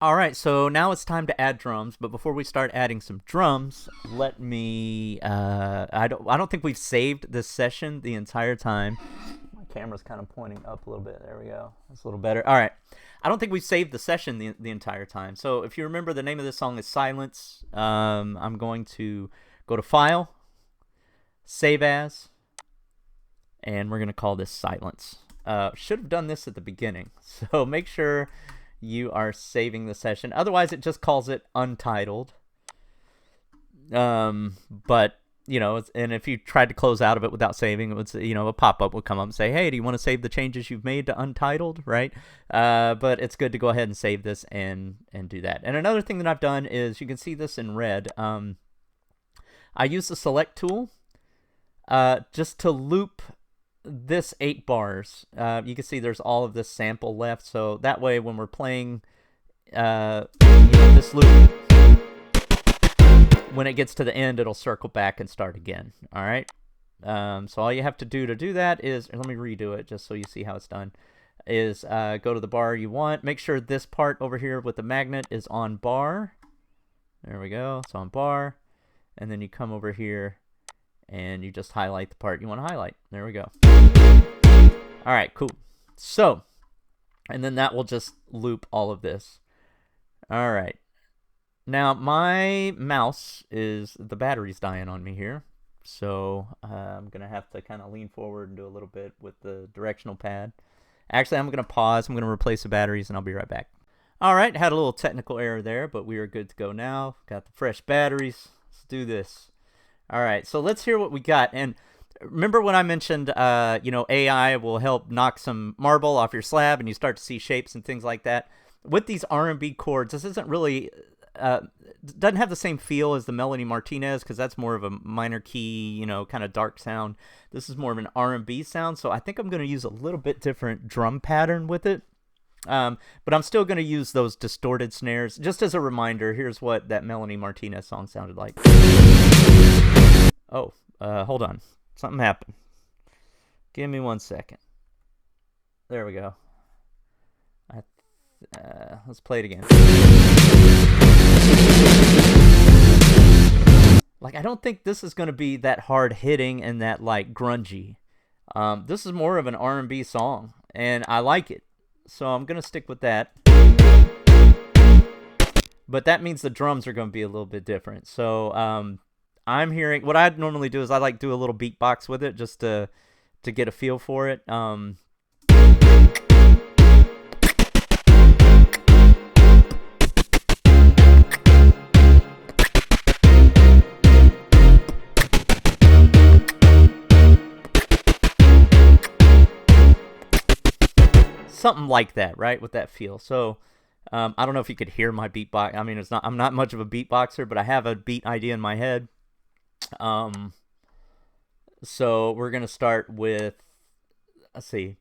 All right, so now it's time to add drums. But before we start adding some drums, let me. I don't think we've saved this session the entire time. My camera's kind of pointing up a little bit. There we go. That's a little better. All right. I don't think we've saved the session the entire time. So if you remember, the name of this song is Silence. I'm going to go to File, Save As, and we're going to call this Silence. Should have done this at the beginning. So make sure you are saving the session. Otherwise, it just calls it Untitled. But and if you tried to close out of it without saving, it would a pop-up would come up and say, hey, do you want to save the changes you've made to Untitled, right? But it's good to go ahead and save this and do that. And another thing that I've done is, you can see this in red. I use the select tool just to loop this 8 bars. You can see there's all of this sample left, so that way when we're playing this loop, when it gets to the end, it'll circle back and start again. All right. So all you have to do that is, let me redo it just so you see how it's done, is go to the bar you want. Make sure this part over here with the magnet is on bar. There we go. It's on bar. And then you come over here and you just highlight the part you want to highlight. There we go. All right, cool. So, and then that will just loop all of this. All right. Now, my mouse the battery's dying on me here. So, I'm going to have to kind of lean forward and do a little bit with the directional pad. Actually, I'm going to pause. I'm going to replace the batteries, and I'll be right back. All right, had a little technical error there, but we are good to go now. Got the fresh batteries. Let's do this. All right, so let's hear what we got. And remember when I mentioned, AI will help knock some marble off your slab and you start to see shapes and things like that? With these R&B chords, this isn't really, doesn't have the same feel as the Melanie Martinez, because that's more of a minor key, kind of dark sound. This is more of an R&B sound, so I think I'm going to use a little bit different drum pattern with it. But I'm still going to use those distorted snares. Just as a reminder, here's what that Melanie Martinez song sounded like. Oh, hold on. Something happened. Give me 1 second. There we go. Let's play it again. Like, I don't think this is going to be that hard hitting and that, like, grungy. This is more of an R&B song, and I like it. So I'm going to stick with that. But that means the drums are going to be a little bit different. So I'm hearing, what I'd normally do is I like do a little beatbox with it just to get a feel for it. Something like that, right? With that feel. So I don't know if you could hear my beatbox. I mean, I'm not much of a beatboxer, but I have a beat idea in my head. So we're gonna start with, let's see.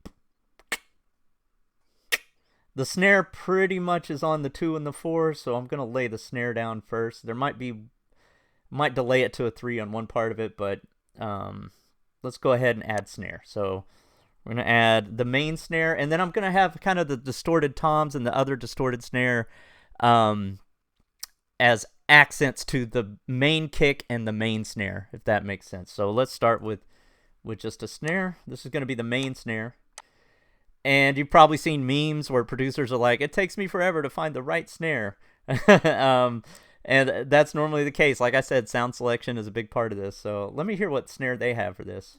The snare pretty much is on the 2 and the 4, so I'm gonna lay the snare down first. There might delay it to a 3 on one part of it, but let's go ahead and add snare. So we're going to add the main snare, and then I'm going to have kind of the distorted toms and the other distorted snare as accents to the main kick and the main snare, if that makes sense. So let's start with just a snare. This is going to be the main snare. And you've probably seen memes where producers are like, it takes me forever to find the right snare. And that's normally the case. Like I said, sound selection is a big part of this. So let me hear what snare they have for this.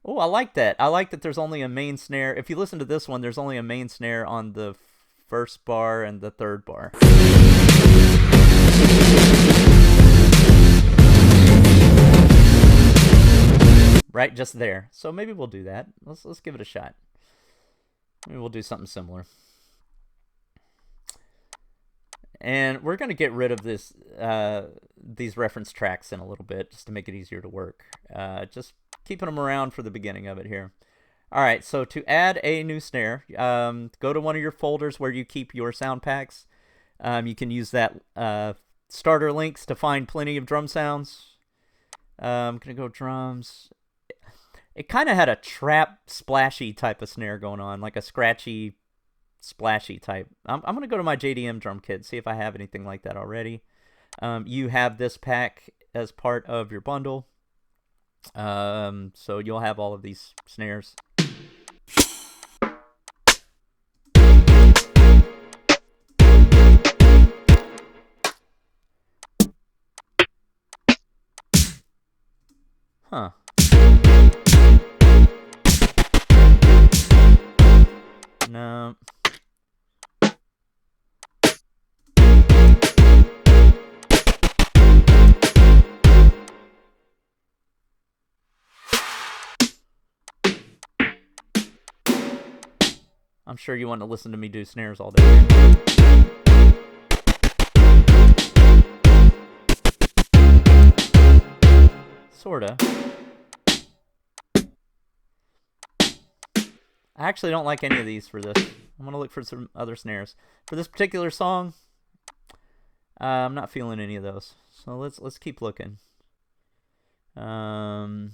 Oh, I like that. I like that there's only a main snare. If you listen to this one, there's only a main snare on the first bar and the third bar. Right, just there. So maybe we'll do that. Let's give it a shot. Maybe we'll do something similar. And we're going to get rid of these reference tracks in a little bit just to make it easier to work. Just keeping them around for the beginning of it here. All right, so to add a new snare, go to one of your folders where you keep your sound packs. You can use that starter links to find plenty of drum sounds. I'm going to go drums. It kind of had a trap, splashy type of snare going on, like a scratchy, splashy type. I'm going to go to my JDM drum kit, see if I have anything like that already. You have this pack as part of your bundle. So you'll have all of these snares. Huh. No. I'm sure you want to listen to me do snares all day. Sorta. I actually don't like any of these for this. I'm going to look for some other snares. For this particular song, I'm not feeling any of those. So let's keep looking. Hydra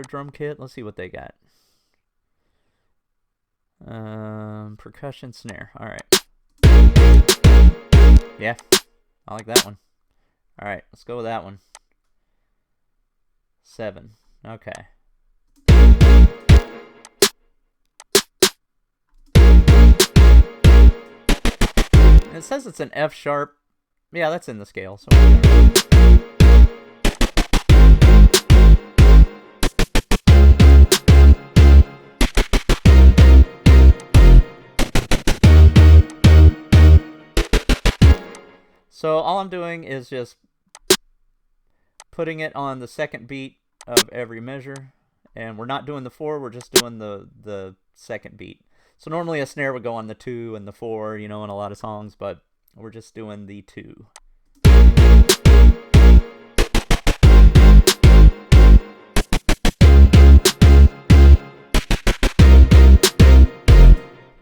drum kit. Let's see what they got. Percussion snare. All right. Yeah, I like that one. All right, let's go with that one. 7. Okay. It says it's an F sharp. Yeah, that's in the scale. So So all I'm doing is just putting it on the second beat of every measure. And we're not doing the 4, we're just doing the second beat. So normally a snare would go on the 2 and the 4, you know, in a lot of songs, but we're just doing the 2.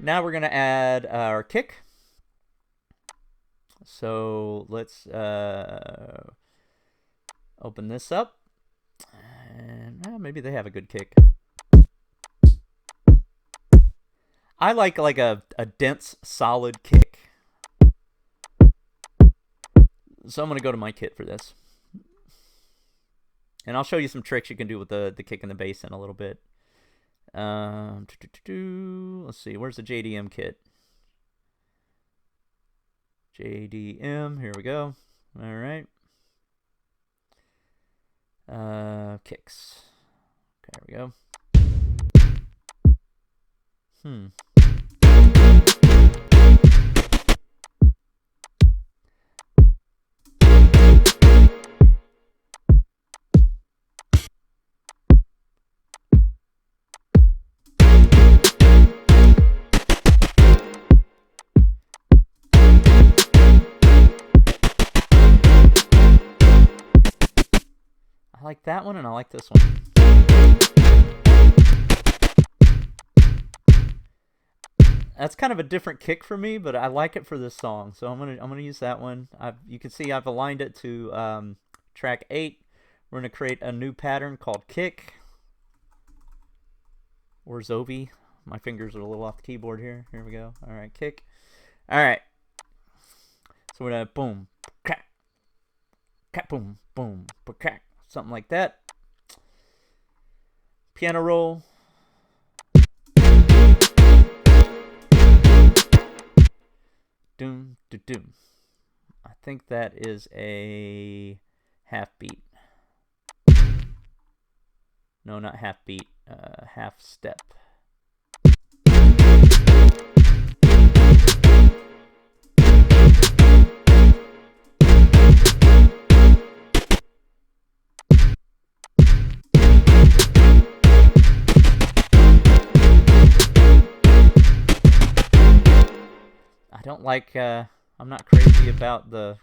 Now we're going to add our kick. So let's open this up. And maybe they have a good kick. I like a dense, solid kick. So I'm going to go to my kit for this. And I'll show you some tricks you can do with the kick and the bass in a little bit. Let's see, where's the JDM kit? JDM, here we go. All right. Kicks. Okay, there we go. I like that one, and I like this one. That's kind of a different kick for me, but I like it for this song, so I'm gonna use that one. You can see I've aligned it to track 8. We're gonna create a new pattern called kick or Zovi. My fingers are a little off the keyboard here. Here we go. All right, kick. All right. So we're gonna boom, crack, crack, boom, boom, crack. Something like that. Piano roll. Doom, doom, doom. I think that is a half beat. No, not half beat. Half step. I don't like, I'm not crazy about the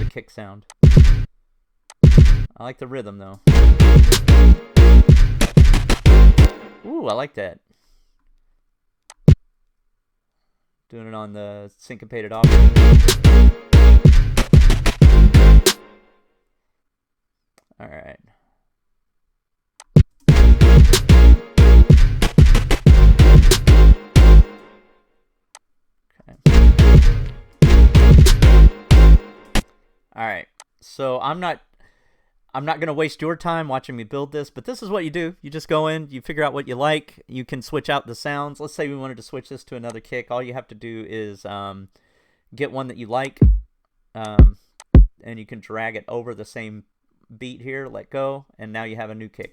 kick sound. I like the rhythm though. Ooh, I like that. Doing it on the syncopated octave. All right. All right. So I'm not going to waste your time watching me build this, but this is what you do. You just go in, you figure out what you like. You can switch out the sounds. Let's say we wanted to switch this to another kick. All you have to do is get one that you like, and you can drag it over the same beat here, let go, and now you have a new kick.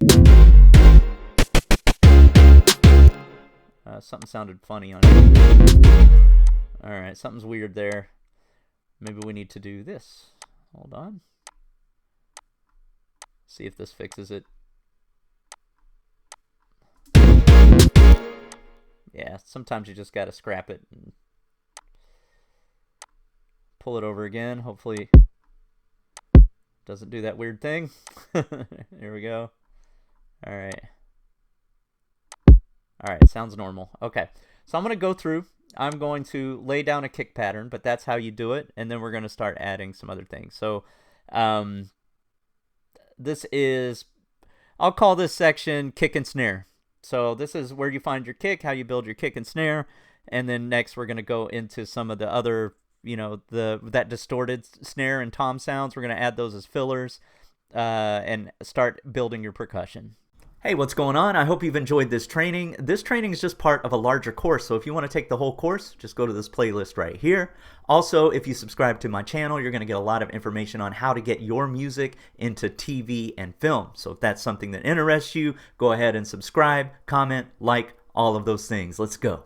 Something sounded funny on it. All right, something's weird there. Maybe we need to do this. Hold on. See if this fixes it. Yeah, sometimes you just gotta scrap it and pull it over again. Hopefully doesn't do that weird thing. Here we go. All right, sounds normal. Okay, so I'm gonna go through. I'm going to lay down a kick pattern, but that's how you do it, and then we're gonna start adding some other things. So this is, I'll call this section kick and snare. So this is where you find your kick, how you build your kick and snare, and then next we're going to go into some of the other, that distorted snare and tom sounds. We're going to add those as fillers and start building your percussion. Hey, what's going on? I hope you've enjoyed this training. This training is just part of a larger course, so if you want to take the whole course, just go to this playlist right here. Also, if you subscribe to my channel, you're going to get a lot of information on how to get your music into TV and film. So if that's something that interests you, go ahead and subscribe, comment, like, all of those things. Let's go.